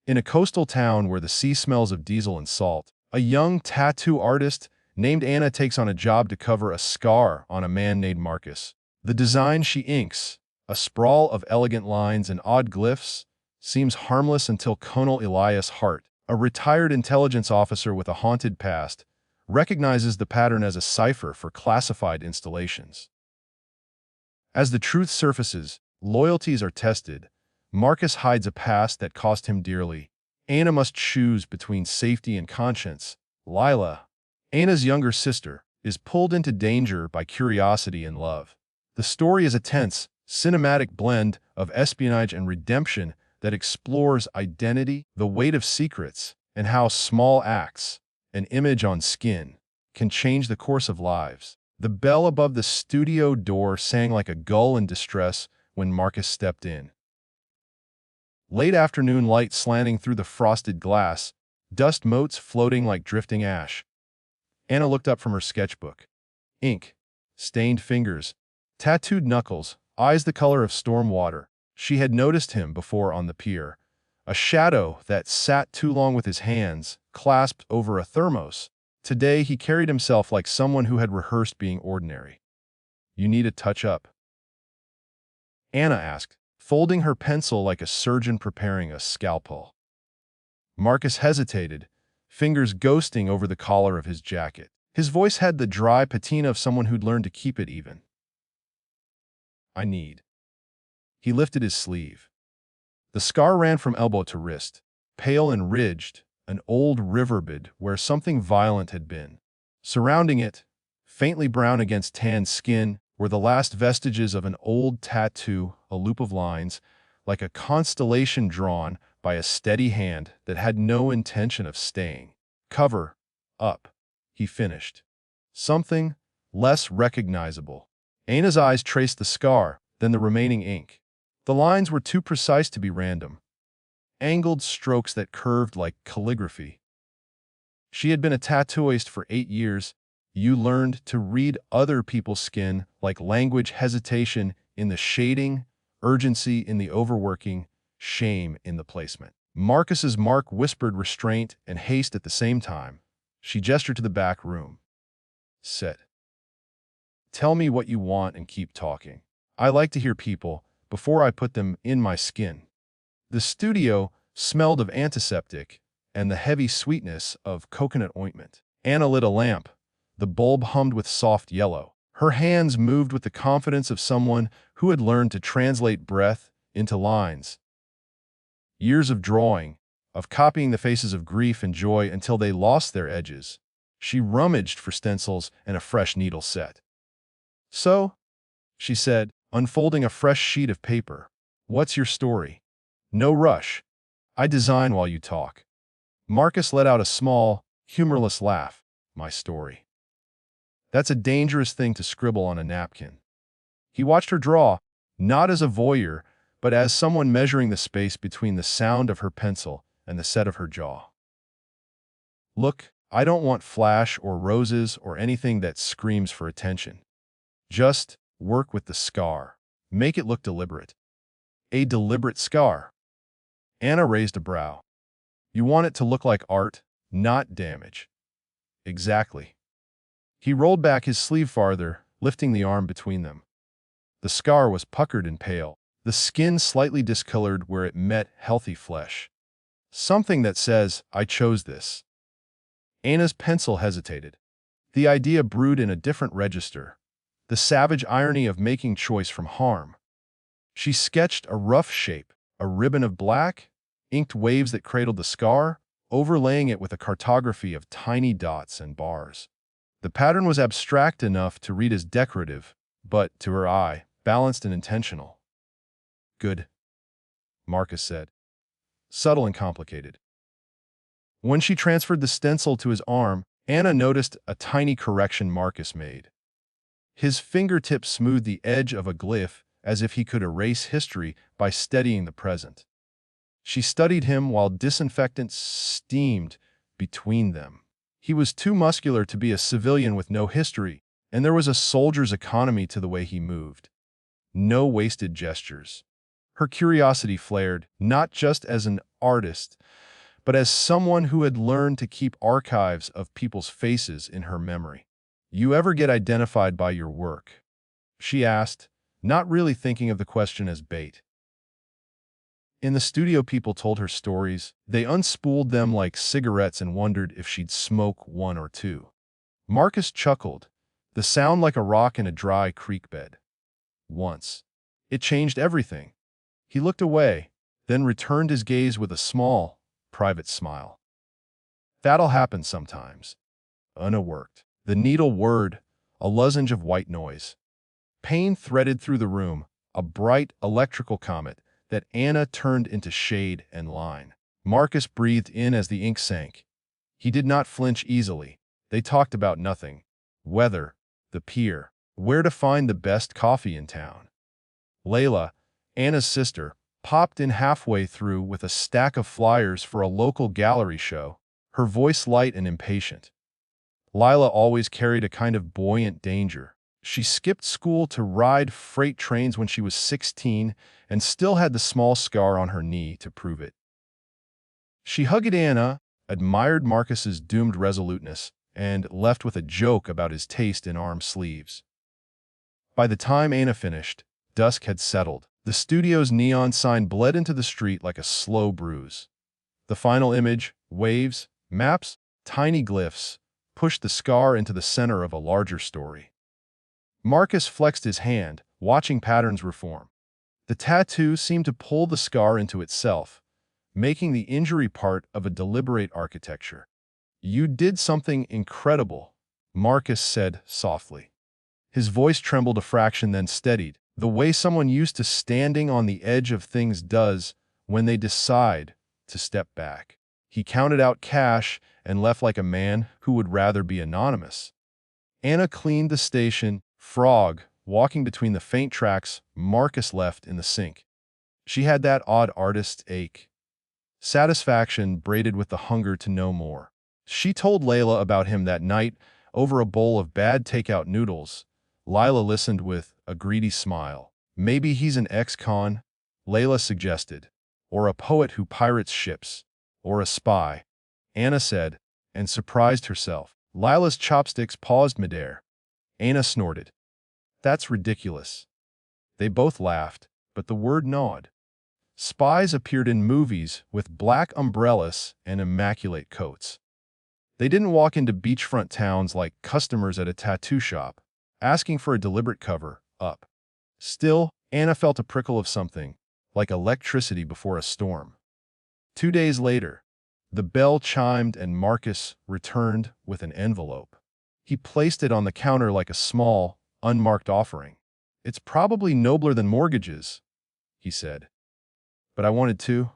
In a coastal town where the sea smells of diesel and salt, a young tattoo artist named Anna takes on a job to cover a scar on a man named Marcus. The design she inks, a sprawl of elegant lines and odd glyphs, seems harmless until Colonel Elias Hart, a retired intelligence officer with a haunted past, recognizes the pattern as a cipher for classified installations. As the truth surfaces, loyalties are tested. Marcus hides a past that cost him dearly. Anna must choose between safety and conscience. Lila, Anna's younger sister, is pulled into danger by curiosity and love. The story is a tense, cinematic blend of espionage and redemption that explores identity, the weight of secrets, and how small acts, an image on skin, can change the course of lives. The bell above the studio door sang like a gull in distress when Marcus stepped in. Late afternoon light slanting through the frosted glass, dust motes floating like drifting ash. Anna looked up from her sketchbook. Ink, stained fingers, tattooed knuckles, eyes the color of storm water. She had noticed him before on the pier, a shadow that sat too long with his hands clasped over a thermos. Today he carried himself like someone who had rehearsed being ordinary. "You need a touch-up?" Anna asked, folding her pencil like a surgeon preparing a scalpel. Marcus hesitated, fingers ghosting over the collar of his jacket. His voice had the dry patina of someone who'd learned to keep it even. "I need." He lifted his sleeve. The scar ran from elbow to wrist, pale and ridged, an old riverbed where something violent had been. Surrounding it, faintly brown against tanned skin, were the last vestiges of an old tattoo, a loop of lines, like a constellation drawn by a steady hand that had no intention of staying. "Cover up," he finished. Something less recognizable. Anna's eyes traced the scar, then the remaining ink. The lines were too precise to be random. Angled strokes that curved like calligraphy. She had been a tattooist for 8 years. You learned to read other people's skin like language, hesitation in the shading, urgency in the overworking, shame in the placement. Marcus's mark whispered restraint and haste at the same time. She gestured to the back room. "Sit. Tell me what you want and keep talking. I like to hear people before I put them in my skin." The studio smelled of antiseptic and the heavy sweetness of coconut ointment. Anna lit a lamp. The bulb hummed with soft yellow. Her hands moved with the confidence of someone who had learned to translate breath into lines. Years of drawing, of copying the faces of grief and joy until they lost their edges. She rummaged for stencils and a fresh needle set. "So," she said, unfolding a fresh sheet of paper, "what's your story?" "No rush. I design while you talk." Marcus let out a small, humorless laugh. "My story. That's a dangerous thing to scribble on a napkin." He watched her draw, not as a voyeur, but as someone measuring the space between the sound of her pencil and the set of her jaw. "Look, I don't want flash or roses or anything that screams for attention. Just work with the scar. Make it look deliberate." "A deliberate scar?" Anna raised a brow. "You want it to look like art, not damage." "Exactly." He rolled back his sleeve farther, lifting the arm between them. The scar was puckered and pale, the skin slightly discolored where it met healthy flesh. "Something that says, 'I chose this.'" Anna's pencil hesitated. The idea brewed in a different register, the savage irony of making choice from harm. She sketched a rough shape, a ribbon of black, inked waves that cradled the scar, overlaying it with a cartography of tiny dots and bars. The pattern was abstract enough to read as decorative, but, to her eye, balanced and intentional. "Good," Marcus said. "Subtle and complicated." When she transferred the stencil to his arm, Anna noticed a tiny correction Marcus made. His fingertips smoothed the edge of a glyph as if he could erase history by steadying the present. She studied him while disinfectant steamed between them. He was too muscular to be a civilian with no history, and there was a soldier's economy to the way he moved. No wasted gestures. Her curiosity flared, not just as an artist, but as someone who had learned to keep archives of people's faces in her memory. "You ever get identified by your work?" she asked, not really thinking of the question as bait. In the studio, people told her stories. They unspooled them like cigarettes and wondered if she'd smoke one or two. Marcus chuckled, the sound like a rock in a dry creek bed. Once. It changed everything. He looked away, then returned his gaze with a small, private smile. "That'll happen sometimes." Una worked. The needle whirred, a lozenge of white noise. Pain threaded through the room, a bright electrical comet that Anna turned into shade and line. Marcus breathed in as the ink sank. He did not flinch easily. They talked about nothing. Weather, the pier, where to find the best coffee in town. Layla, Anna's sister, popped in halfway through with a stack of flyers for a local gallery show, her voice light and impatient. Lila always carried a kind of buoyant danger. She skipped school to ride freight trains when she was 16 and still had the small scar on her knee to prove it. She hugged Anna, admired Marcus's doomed resoluteness, and left with a joke about his taste in arm sleeves. By the time Anna finished, dusk had settled. The studio's neon sign bled into the street like a slow bruise. The final image, waves, maps, tiny glyphs, pushed the scar into the center of a larger story. Marcus flexed his hand, watching patterns reform. The tattoo seemed to pull the scar into itself, making the injury part of a deliberate architecture. "You did something incredible," Marcus said softly. His voice trembled a fraction, then steadied, the way someone used to standing on the edge of things does when they decide to step back. He counted out cash and left like a man who would rather be anonymous. Anna cleaned the station, Frog, walking between the faint tracks Marcus left in the sink. She had that odd artist's ache. Satisfaction braided with the hunger to know more. She told Layla about him that night over a bowl of bad takeout noodles. Lila listened with a greedy smile. "Maybe he's an ex-con," Layla suggested. "Or a poet who pirates ships. Or a spy," Anna said, and surprised herself. Lila's chopsticks paused midair. Anna snorted. "That's ridiculous." They both laughed, but the word gnawed. Spies appeared in movies with black umbrellas and immaculate coats. They didn't walk into beachfront towns like customers at a tattoo shop, asking for a deliberate cover-up. Still, Anna felt a prickle of something, like electricity before a storm. 2 days later, the bell chimed and Marcus returned with an envelope. He placed it on the counter like a small, unmarked offering. "It's probably nobler than mortgages," he said. "But I wanted to."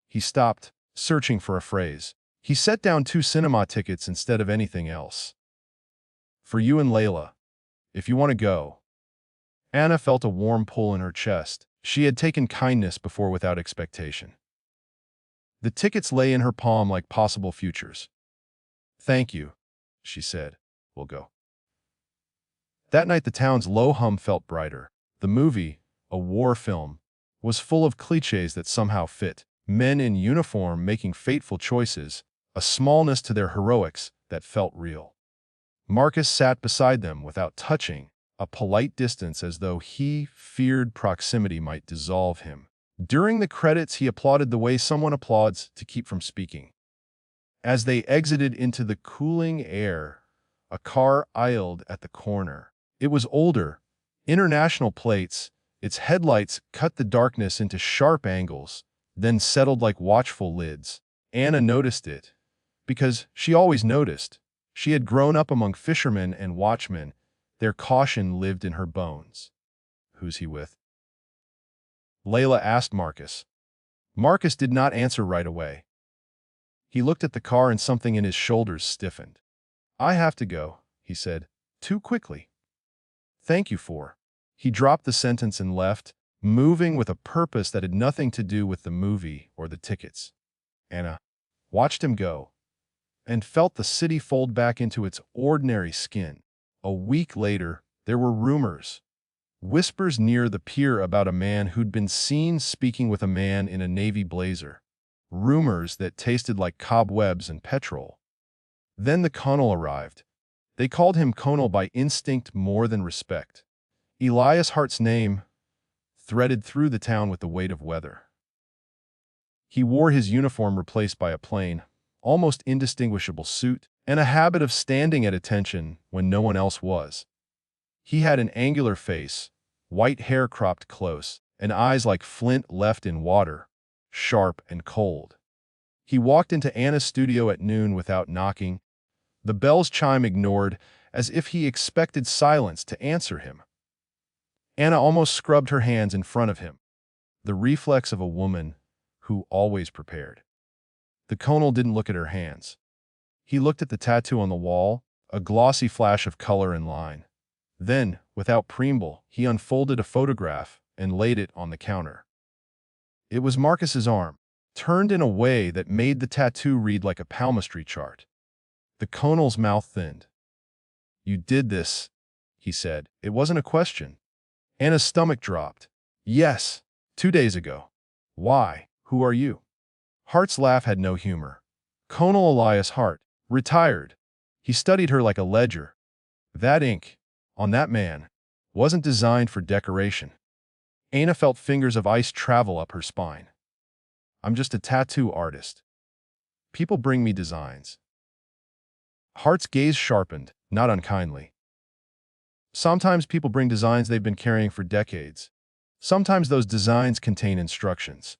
He stopped, searching for a phrase. He set down 2 cinema tickets instead of anything else. "For you and Layla. If you want to go." Anna felt a warm pull in her chest. She had taken kindness before without expectation. The tickets lay in her palm like possible futures. "Thank you," she said. "We'll go." That night the town's low hum felt brighter. The movie, a war film, was full of clichés that somehow fit. Men in uniform making fateful choices, a smallness to their heroics that felt real. Marcus sat beside them without touching, a polite distance as though he feared proximity might dissolve him. During the credits he applauded the way someone applauds to keep from speaking. As they exited into the cooling air, a car idled at the corner. It was older, international plates, its headlights cut the darkness into sharp angles, then settled like watchful lids. Anna noticed it, because she always noticed. She had grown up among fishermen and watchmen. Their caution lived in her bones. "Who's he with?" Layla asked Marcus. Marcus did not answer right away. He looked at the car and something in his shoulders stiffened. "I have to go," he said, too quickly. "Thank you for." He dropped the sentence and left, moving with a purpose that had nothing to do with the movie or the tickets. Anna watched him go and felt the city fold back into its ordinary skin. A week later, there were rumors. Whispers near the pier about a man who'd been seen speaking with a man in a navy blazer. Rumors that tasted like cobwebs and petrol. Then the colonel arrived. They called him Colonel by instinct more than respect. Elias Hart's name threaded through the town with the weight of weather. He wore his uniform replaced by a plain, almost indistinguishable suit, and a habit of standing at attention when no one else was. He had an angular face, white hair cropped close, and eyes like flint left in water, sharp and cold. He walked into Anna's studio at noon without knocking, the bell's chime ignored, as if he expected silence to answer him. Anna almost scrubbed her hands in front of him, the reflex of a woman who always prepared. The colonel didn't look at her hands. He looked at the tattoo on the wall, a glossy flash of color and line. Then, without preamble, he unfolded a photograph and laid it on the counter. It was Marcus's arm, turned in a way that made the tattoo read like a palmistry chart. The colonel's mouth thinned. "You did this," he said. It wasn't a question. Anna's stomach dropped. "Yes, 2 days ago." "Why? Who are you?" Hart's laugh had no humor. "Colonel Elias Hart, retired." He studied her like a ledger. "That ink, on that man, wasn't designed for decoration." Anna felt fingers of ice travel up her spine. "I'm just a tattoo artist. People bring me designs." Hart's gaze sharpened, not unkindly. "Sometimes people bring designs they've been carrying for decades. Sometimes those designs contain instructions."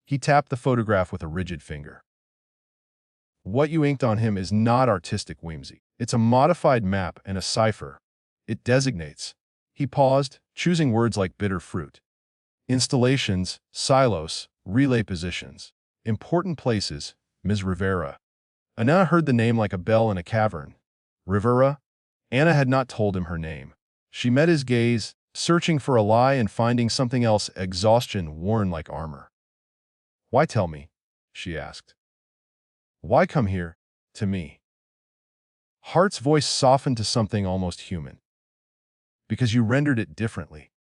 He tapped the photograph with a rigid finger. "What you inked on him is not artistic whimsy. It's a modified map and a cipher. It designates." He paused, choosing words like bitter fruit. "Installations, silos, relay positions. Important places, Ms. Rivera." Anna heard the name like a bell in a cavern. Rivera? Anna had not told him her name. She met his gaze, searching for a lie and finding something else, exhaustion worn like armor. "Why tell me?" she asked. "Why come here, to me?" Hart's voice softened to something almost human. "Because you rendered it differently."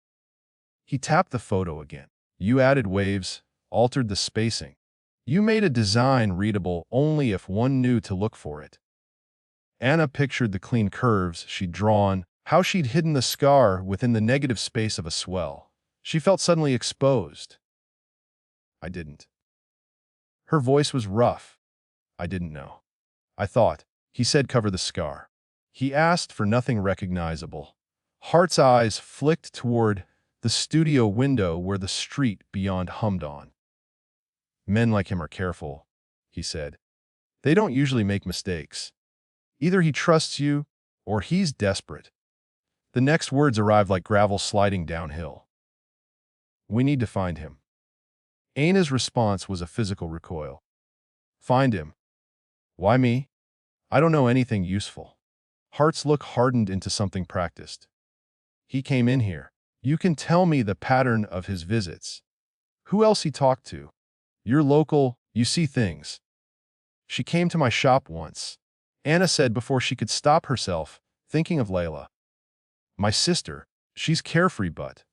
He tapped the photo again. "You added waves, altered the spacing. You made a design readable only if one knew to look for it." Anna pictured the clean curves she'd drawn, how she'd hidden the scar within the negative space of a swell. She felt suddenly exposed. "I didn't." Her voice was rough. "I didn't know. I thought," he said, "cover the scar." He asked for nothing recognizable. Hart's eyes flicked toward the studio window where the street beyond hummed on. "Men like him are careful," he said. "They don't usually make mistakes. Either he trusts you, or he's desperate." The next words arrived like gravel sliding downhill. "We need to find him." Anna's response was a physical recoil. "Find him? Why me? I don't know anything useful." Hart's look hardened into something practiced. "He came in here. You can tell me the pattern of his visits. Who else he talked to? You're local, you see things." "She came to my shop once," Anna said before she could stop herself, thinking of Layla. "My sister, she's carefree but—"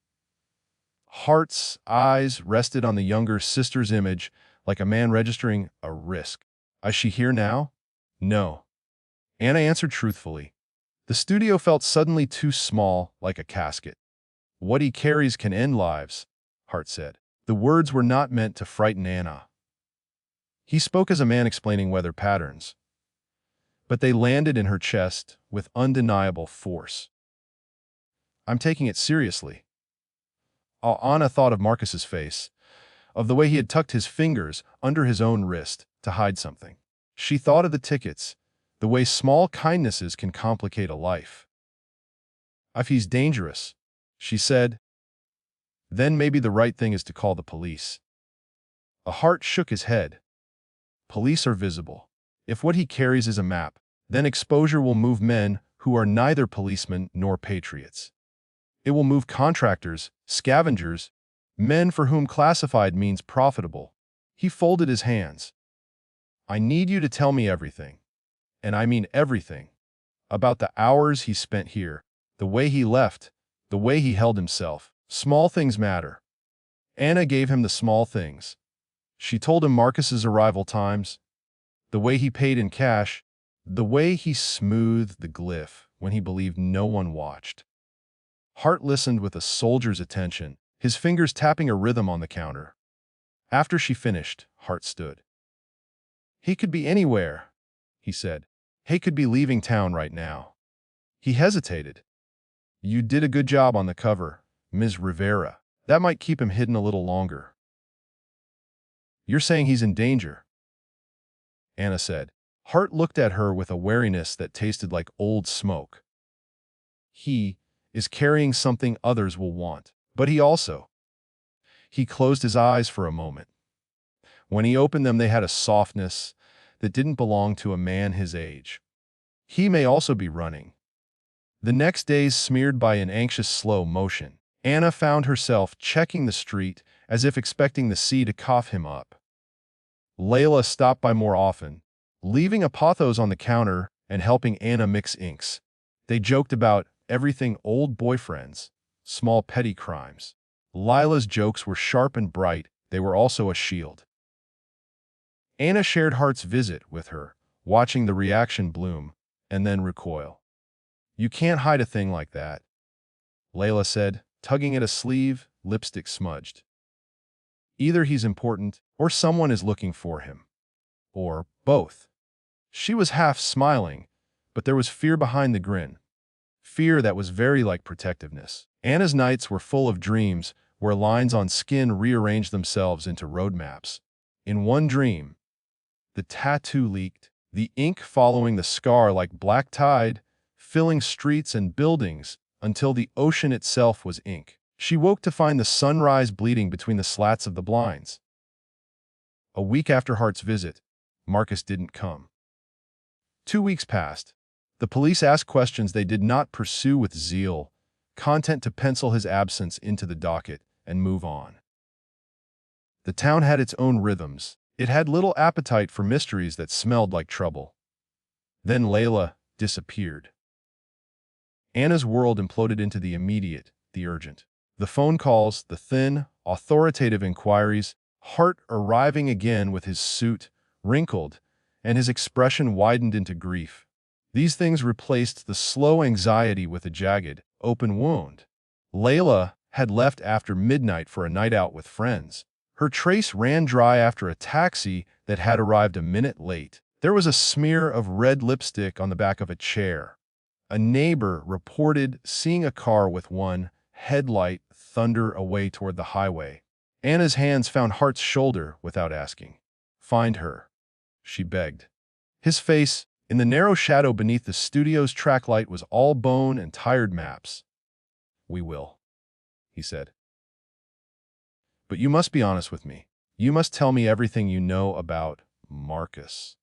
Hart's eyes rested on the younger sister's image like a man registering a risk. "Is she here now?" "No." Anna answered truthfully. The studio felt suddenly too small, like a casket. "What he carries can end lives," Hart said. The words were not meant to frighten Anna. He spoke as a man explaining weather patterns. But they landed in her chest with undeniable force. "I'm taking it seriously." Anna thought of Marcus's face, of the way he had tucked his fingers under his own wrist to hide something. She thought of the tickets, the way small kindnesses can complicate a life. "If he's dangerous," she said, "then maybe the right thing is to call the police." Hart shook his head. "Police are visible. If what he carries is a map, then exposure will move men who are neither policemen nor patriots. It will move contractors, scavengers, men for whom classified means profitable." He folded his hands. "I need you to tell me everything, and I mean everything, about the hours he spent here, the way he left, The way he held himself. Small things matter. Anna gave him the small things. She told him Marcus's arrival times, the way he paid in cash, the way he smoothed the glyph when he believed no one watched. Hart listened with a soldier's attention, his fingers tapping a rhythm on the counter. After she finished, Hart stood. "He could be anywhere," he said. "He could be leaving town right now." He hesitated. "You did a good job on the cover, Ms. Rivera. That might keep him hidden a little longer." "You're saying he's in danger," Anna said. Hart looked at her with a wariness that tasted like old smoke. "He is carrying something others will want, but he also—" He closed his eyes for a moment. When he opened them, they had a softness that didn't belong to a man his age. He may also be running. The next days smeared by an anxious slow motion, Anna found herself checking the street as if expecting the sea to cough him up. Layla stopped by more often, leaving a pothos on the counter and helping Anna mix inks. They joked about everything: old boyfriends, small petty crimes. Lila's jokes were sharp and bright. They were also a shield. Anna shared Hart's visit with her, watching the reaction bloom and then recoil. "You can't hide a thing like that," Layla said, tugging at a sleeve, lipstick smudged. "Either he's important or someone is looking for him. Or both." She was half smiling, but there was fear behind the grin. Fear that was very like protectiveness. Anna's nights were full of dreams where lines on skin rearranged themselves into road maps. In one dream, the tattoo leaked, the ink following the scar like black tide, filling streets and buildings until the ocean itself was ink. She woke to find the sunrise bleeding between the slats of the blinds. A week after Hart's visit, Marcus didn't come. 2 weeks passed. The police asked questions they did not pursue with zeal, content to pencil his absence into the docket and move on. The town had its own rhythms. It had little appetite for mysteries that smelled like trouble. Then Layla disappeared. Anna's world imploded into the immediate, the urgent. The phone calls, the thin, authoritative inquiries, Hart arriving again with his suit wrinkled and his expression widened into grief. These things replaced the slow anxiety with a jagged, open wound. Layla had left after midnight for a night out with friends. Her trace ran dry after a taxi that had arrived a minute late. There was a smear of red lipstick on the back of a chair. A neighbor reported seeing a car with one headlight thunder away toward the highway. Anna's hands found Hart's shoulder without asking. "Find her," she begged. His face, in the narrow shadow beneath the studio's track light, was all bone and tired maps. "We will," he said. "But you must be honest with me. You must tell me everything you know about Marcus."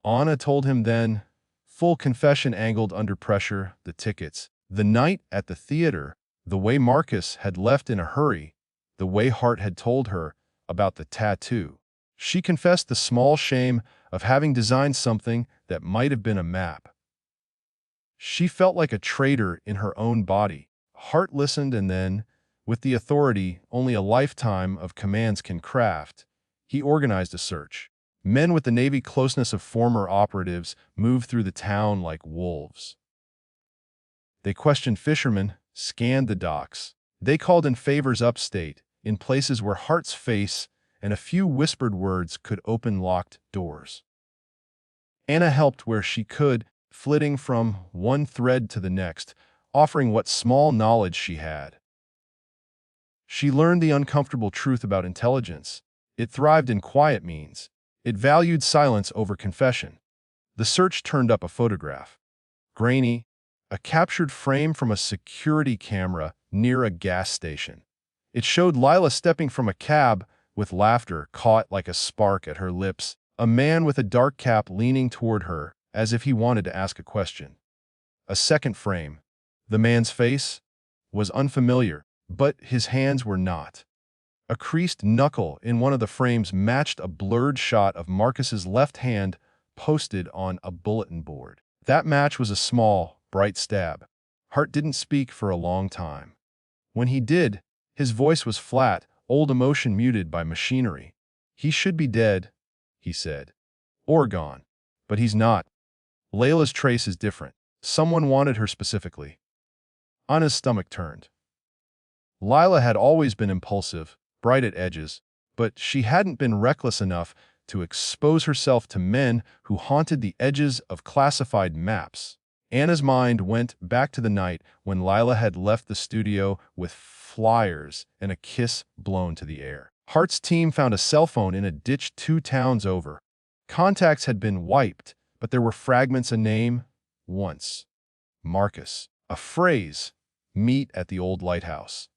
Anna told him then, full confession angled under pressure, the tickets, the night at the theater, the way Marcus had left in a hurry, the way Hart had told her about the tattoo. She confessed the small shame of having designed something that might have been a map. She felt like a traitor in her own body. Hart listened and then, with the authority only a lifetime of commands can craft, he organized a search. Men with the Navy closeness of former operatives moved through the town like wolves. They questioned fishermen, scanned the docks. They called in favors upstate, in places where Hart's face and a few whispered words could open locked doors. Anna helped where she could, flitting from one thread to the next, offering what small knowledge she had. She learned the uncomfortable truth about intelligence. It thrived in quiet means. It valued silence over confession. The search turned up a photograph. Grainy, a captured frame from a security camera near a gas station. It showed Lila stepping from a cab, with laughter caught like a spark at her lips, a man with a dark cap leaning toward her, as if he wanted to ask a question. A second frame. The man's face was unfamiliar, but his hands were not. A creased knuckle in one of the frames matched a blurred shot of Marcus's left hand posted on a bulletin board. That match was a small, bright stab. Hart didn't speak for a long time. When he did, his voice was flat, old emotion muted by machinery. "He should be dead," he said. "Or gone. But he's not. Layla's trace is different. Someone wanted her specifically." Anna's stomach turned. Lila had always been impulsive, bright at edges, but she hadn't been reckless enough to expose herself to men who haunted the edges of classified maps. Anna's mind went back to the night when Lila had left the studio with flyers and a kiss blown to the air. Hart's team found a cell phone in a ditch 2 towns over. Contacts had been wiped, but there were fragments of name. Once. Marcus. A phrase. "Meet at the old lighthouse."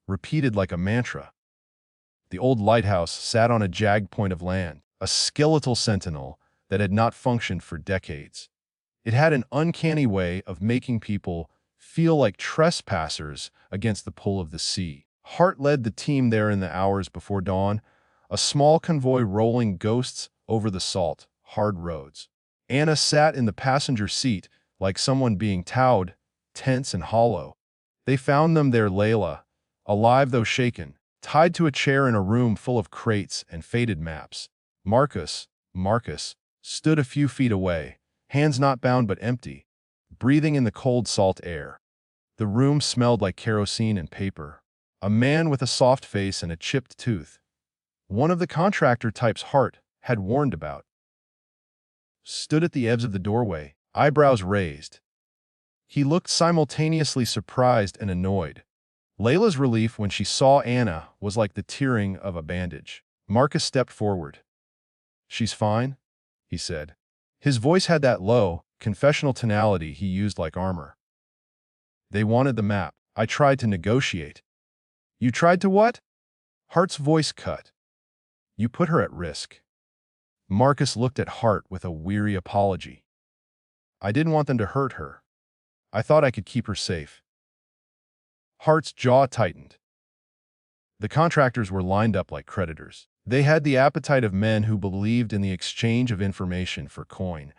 Repeated like a mantra. The old lighthouse sat on a jagged point of land, a skeletal sentinel that had not functioned for decades. It had an uncanny way of making people feel like trespassers against the pull of the sea. Hart led the team there in the hours before dawn, a small convoy rolling ghosts over the salt, hard roads. Anna sat in the passenger seat like someone being towed, tense and hollow. They found them there, Layla, alive though shaken, tied to a chair in a room full of crates and faded maps. Marcus stood a few feet away, hands not bound but empty, breathing in the cold salt air. The room smelled like kerosene and paper. A man with a soft face and a chipped tooth, one of the contractor types Hart had warned about, stood at the edge of the doorway, eyebrows raised. He looked simultaneously surprised and annoyed. Layla's relief when she saw Anna was like the tearing of a bandage. Marcus stepped forward. "She's fine," he said. His voice had that low, confessional tonality he used like armor. "They wanted the map. I tried to negotiate." "You tried to what?" Hart's voice cut. "You put her at risk." Marcus looked at Hart with a weary apology. "I didn't want them to hurt her. I thought I could keep her safe." Hart's jaw tightened. The contractors were lined up like creditors. They had the appetite of men who believed in the exchange of information for coin.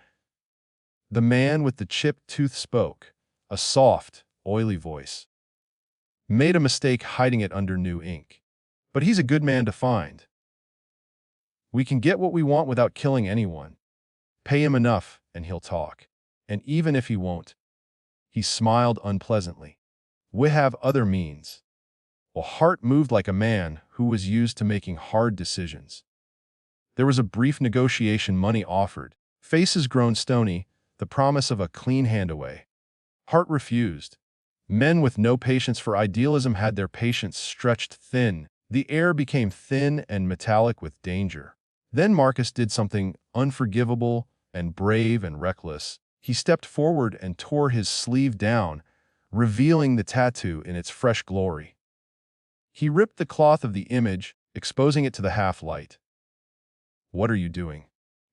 The man with the chipped tooth spoke, a soft, oily voice. "Made a mistake hiding it under new ink. But he's a good man to find. We can get what we want without killing anyone. Pay him enough, and he'll talk. And even if he won't," he smiled unpleasantly, "we have other means." Well, Hart moved like a man who was used to making hard decisions. There was a brief negotiation, money offered, faces grown stony, the promise of a clean hand away. Hart refused. Men with no patience for idealism had their patience stretched thin. The air became thin and metallic with danger. Then Marcus did something unforgivable and brave and reckless. He stepped forward and tore his sleeve down, revealing the tattoo in its fresh glory. He ripped the cloth of the image, exposing it to the half-light. "What are you doing?"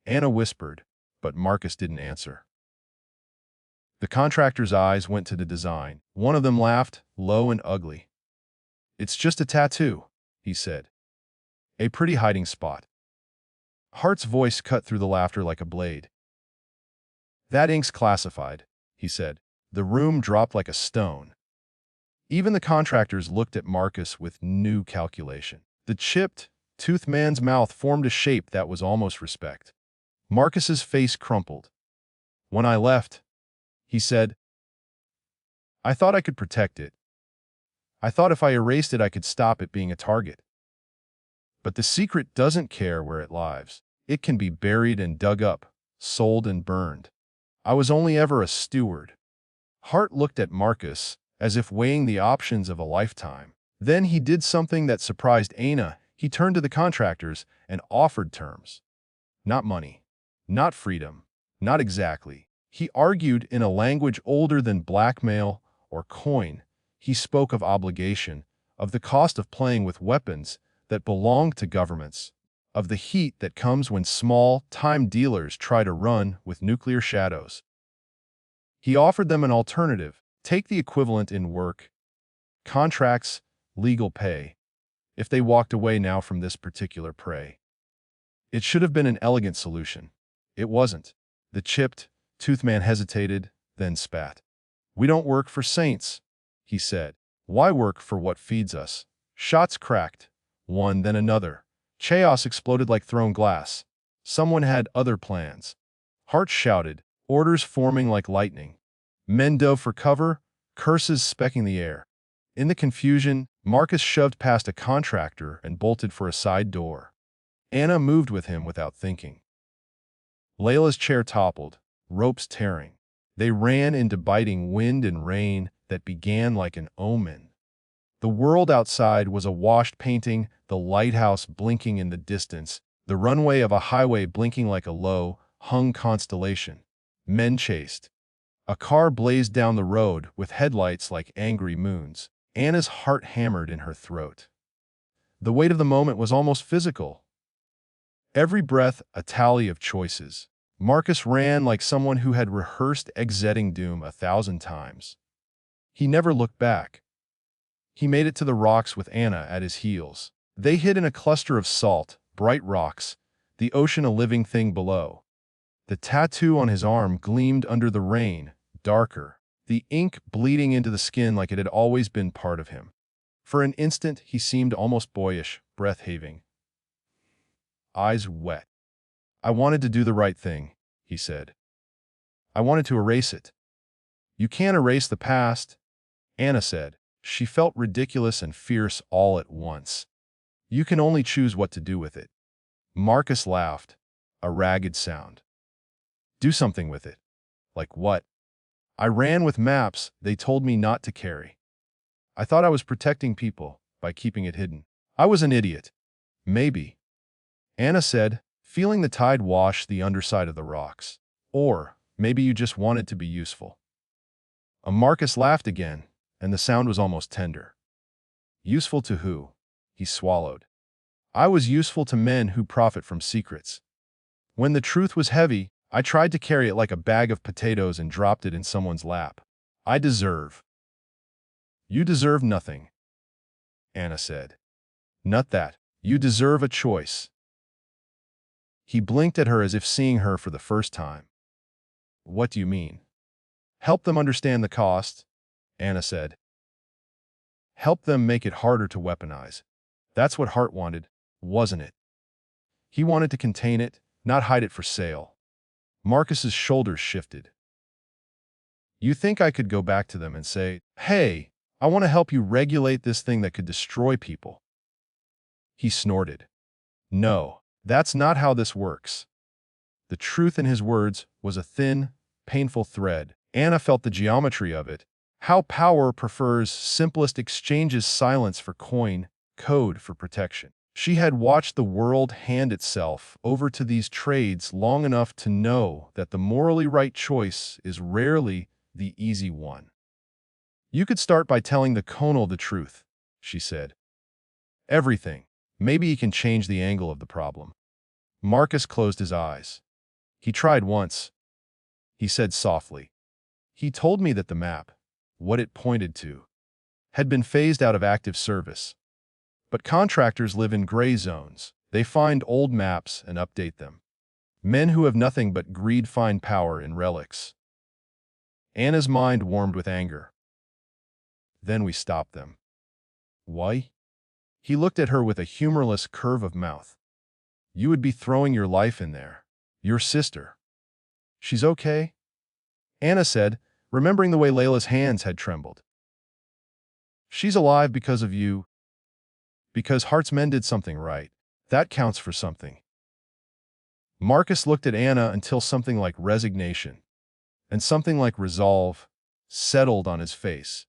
Anna whispered, but Marcus didn't answer. The contractor's eyes went to the design. One of them laughed, low and ugly. "It's just a tattoo," he said. "A pretty hiding spot." Hart's voice cut through the laughter like a blade. "That ink's classified," he said. The room dropped like a stone. Even the contractors looked at Marcus with new calculation. The chipped, toothed man's mouth formed a shape that was almost respect. Marcus's face crumpled. "When I left," he said, "I thought I could protect it. I thought if I erased it I could stop it being a target. But the secret doesn't care where it lives. It can be buried and dug up, sold and burned. I was only ever a steward." Hart looked at Marcus, as if weighing the options of a lifetime. Then he did something that surprised Anna. He turned to the contractors and offered terms. Not money. Not freedom. Not exactly. He argued in a language older than blackmail or coin. He spoke of obligation, of the cost of playing with weapons that belong to governments, of the heat that comes when small-time dealers try to run with nuclear shadows. He offered them an alternative. Take the equivalent in work, contracts, legal pay, if they walked away now from this particular prey. It should have been an elegant solution. It wasn't. The chipped, toothed man hesitated, then spat. "We don't work for saints," he said. "Why work for what feeds us?" Shots cracked, one then another. Chaos exploded like thrown glass. Someone had other plans. Hart shouted, orders forming like lightning. Men dove for cover, curses specking the air. In the confusion, Marcus shoved past a contractor and bolted for a side door. Anna moved with him without thinking. Layla's chair toppled, ropes tearing. They ran into biting wind and rain that began like an omen. The world outside was a washed painting, the lighthouse blinking in the distance, the runway of a highway blinking like a low, hung constellation. Men chased. A car blazed down the road with headlights like angry moons. Anna's heart hammered in her throat. The weight of the moment was almost physical. Every breath a tally of choices. Marcus ran like someone who had rehearsed exiting doom 1,000 times. He never looked back. He made it to the rocks with Anna at his heels. They hid in a cluster of salt, bright rocks, the ocean a living thing below. The tattoo on his arm gleamed under the rain, darker, the ink bleeding into the skin like it had always been part of him. For an instant, he seemed almost boyish, breath-having. Eyes wet. "I wanted to do the right thing," he said. "I wanted to erase it." "You can't erase the past," Anna said. She felt ridiculous and fierce all at once. "You can only choose what to do with it." Marcus laughed, a ragged sound. "Do something with it." "Like what?" "I ran with maps they told me not to carry. I thought I was protecting people by keeping it hidden. I was an idiot." "Maybe," Anna said, feeling the tide wash the underside of the rocks. "Or maybe you just wanted to be useful." Marcus laughed again, and the sound was almost tender. "Useful to who?" He swallowed. "I was useful to men who profit from secrets. When the truth was heavy, I tried to carry it like a bag of potatoes and dropped it in someone's lap. I deserve." "You deserve nothing," Anna said. "Not that. You deserve a choice." He blinked at her as if seeing her for the first time. "What do you mean?" "Help them understand the cost," Anna said. "Help them make it harder to weaponize." That's what Hart wanted, wasn't it? He wanted to contain it, not hide it for sale. Marcus's shoulders shifted. "You think I could go back to them and say, 'Hey, I want to help you regulate this thing that could destroy people'?" He snorted. "No, that's not how this works." The truth in his words was a thin, painful thread. Anna felt the geometry of it. How power prefers simplest exchanges, silence for coin, code for protection. She had watched the world hand itself over to these trades long enough to know that the morally right choice is rarely the easy one. "You could start by telling the Conal the truth," she said. "Everything. Maybe he can change the angle of the problem." Marcus closed his eyes. "He tried once," he said softly. "He told me that the map, what it pointed to, had been phased out of active service. But contractors live in gray zones. They find old maps and update them. Men who have nothing but greed find power in relics." Anna's mind warmed with anger. "Then we stop them." "Why?" He looked at her with a humorless curve of mouth. "You would be throwing your life in there. Your sister." "She's okay," Anna said, remembering the way Layla's hands had trembled. "She's alive because of you. Because Hart's men did something right. That counts for something." Marcus looked at Anna until something like resignation and something like resolve settled on his face.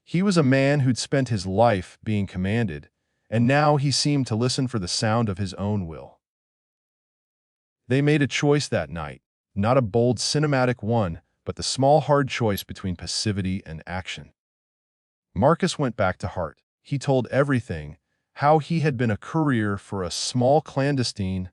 He was a man who'd spent his life being commanded, and now he seemed to listen for the sound of his own will. They made a choice that night, not a bold cinematic one, but the small hard choice between passivity and action. Marcus went back to Hart. He told everything, how he had been a courier for a small clandestine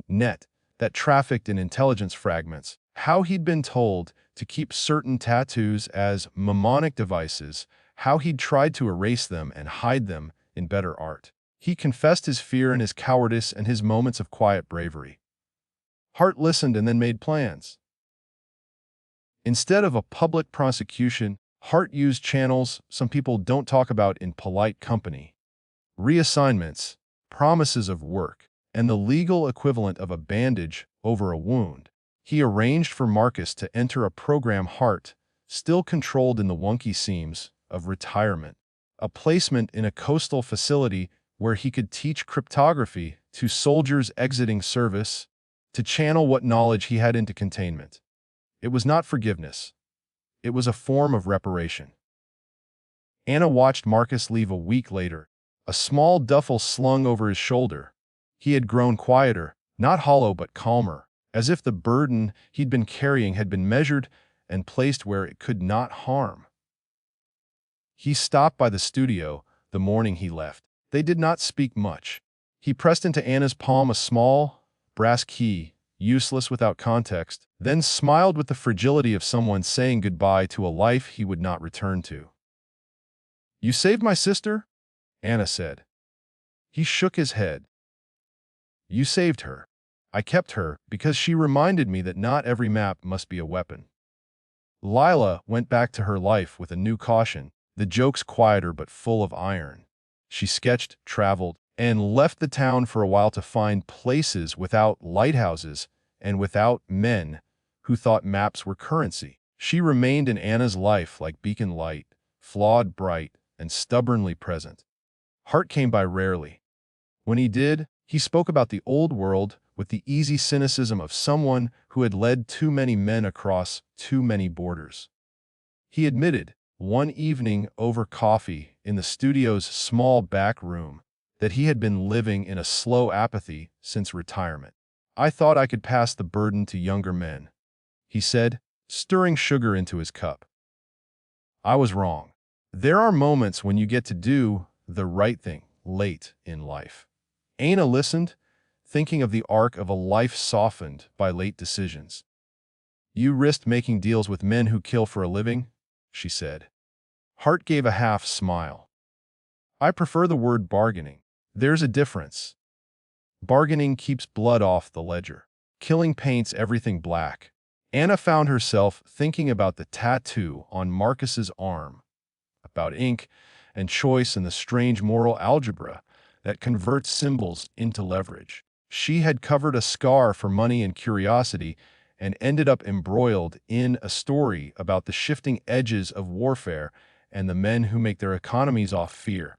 net that trafficked in intelligence fragments, how he'd been told to keep certain tattoos as mnemonic devices, how he'd tried to erase them and hide them in better art. He confessed his fear and his cowardice and his moments of quiet bravery. Hart listened and then made plans. Instead of a public prosecution, Hart used channels some people don't talk about in polite company: reassignments, promises of work, and the legal equivalent of a bandage over a wound. He arranged for Marcus to enter a program Hart still controlled in the wonky seams of retirement, a placement in a coastal facility where he could teach cryptography to soldiers exiting service, to channel what knowledge he had into containment. It was not forgiveness. It was a form of reparation. Anna watched Marcus leave a week later, a small duffel slung over his shoulder. He had grown quieter, not hollow but calmer, as if the burden he'd been carrying had been measured and placed where it could not harm. He stopped by the studio the morning he left. They did not speak much. He pressed into Anna's palm a small, brass key, useless without context, then smiled with the fragility of someone saying goodbye to a life he would not return to. "You saved my sister?" Anna said. He shook his head. "You saved her. I kept her because she reminded me that not every map must be a weapon." Lila went back to her life with a new caution, the jokes quieter but full of iron. She sketched, traveled, and left the town for a while to find places without lighthouses and without men who thought maps were currency. She remained in Anna's life like beacon light, flawed, bright, and stubbornly present. Hart came by rarely. When he did, he spoke about the old world with the easy cynicism of someone who had led too many men across too many borders. He admitted, one evening over coffee in the studio's small back room, that he had been living in a slow apathy since retirement. "I thought I could pass the burden to younger men," he said, stirring sugar into his cup. "I was wrong. There are moments when you get to do the right thing late in life." Anna listened, thinking of the arc of a life softened by late decisions. "You risked making deals with men who kill for a living," she said. Hart gave a half smile. "I prefer the word bargaining. There's a difference. Bargaining keeps blood off the ledger. Killing paints everything black." Anna found herself thinking about the tattoo on Marcus's arm, about ink and choice and the strange moral algebra that converts symbols into leverage. She had covered a scar for money and curiosity and ended up embroiled in a story about the shifting edges of warfare and the men who make their economies off fear.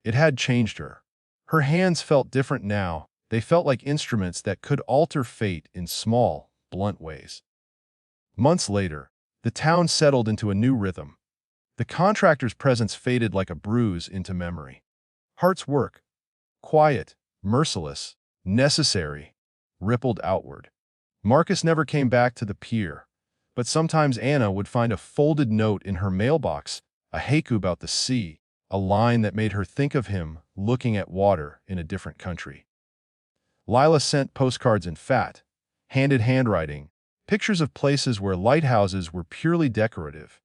It had changed her. Her hands felt different now. They felt like instruments that could alter fate in small, blunt ways. Months later, the town settled into a new rhythm. The contractor's presence faded like a bruise into memory. Hart's work, quiet, merciless, necessary, rippled outward. Marcus never came back to the pier, but sometimes Anna would find a folded note in her mailbox, a haiku about the sea, a line that made her think of him looking at water in a different country. Lila sent postcards in fat, handed handwriting, pictures of places where lighthouses were purely decorative.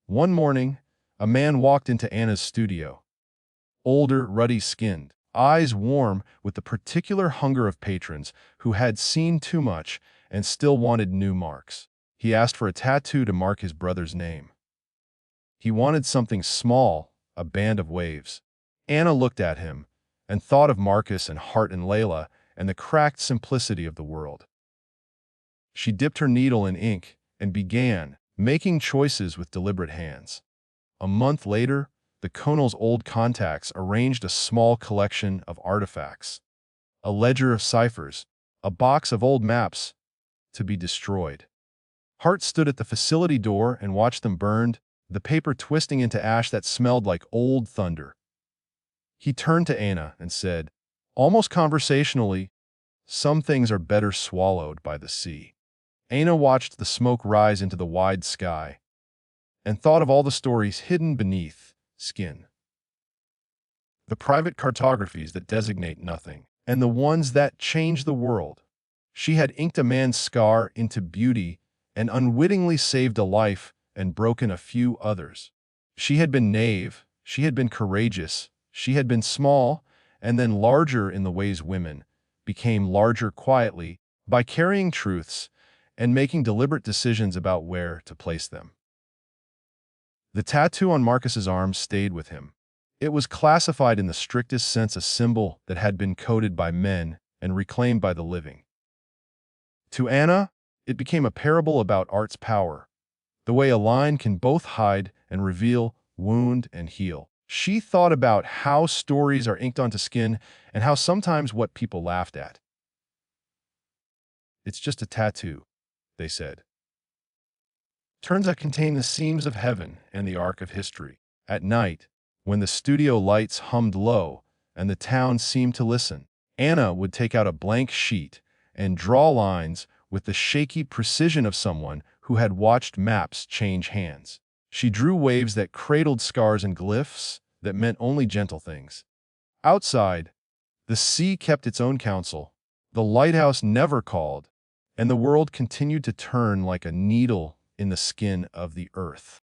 One morning, a man walked into Anna's studio. Older, ruddy-skinned, eyes warm with the particular hunger of patrons who had seen too much and still wanted new marks. He asked for a tattoo to mark his brother's name. He wanted something small, a band of waves. Anna looked at him and thought of Marcus and Hart and Layla and the cracked simplicity of the world. She dipped her needle in ink and began making choices with deliberate hands. A month later, the Conal's old contacts arranged a small collection of artifacts, a ledger of ciphers, a box of old maps to be destroyed. Hart stood at the facility door and watched them burned, the paper twisting into ash that smelled like old thunder. He turned to Anna and said, almost conversationally, "Some things are better swallowed by the sea." Anna watched the smoke rise into the wide sky and thought of all the stories hidden beneath skin. The private cartographies that designate nothing, and the ones that change the world. She had inked a man's scar into beauty and unwittingly saved a life and broken a few others. She had been naive, she had been courageous, she had been small, and then larger in the ways women became larger quietly by carrying truths and making deliberate decisions about where to place them. The tattoo on Marcus's arm stayed with him. It was classified in the strictest sense a symbol that had been coded by men and reclaimed by the living. To Anna, it became a parable about art's power, the way a line can both hide and reveal, wound and heal. She thought about how stories are inked onto skin and how sometimes what people laughed at. It's just a tattoo, they said. Turns out contain the seams of heaven and the arc of history. At night, when the studio lights hummed low and the town seemed to listen, Anna would take out a blank sheet and draw lines with the shaky precision of someone who had watched maps change hands. She drew waves that cradled scars and glyphs that meant only gentle things. Outside, the sea kept its own counsel, the lighthouse never called, and the world continued to turn like a needle in the skin of the earth.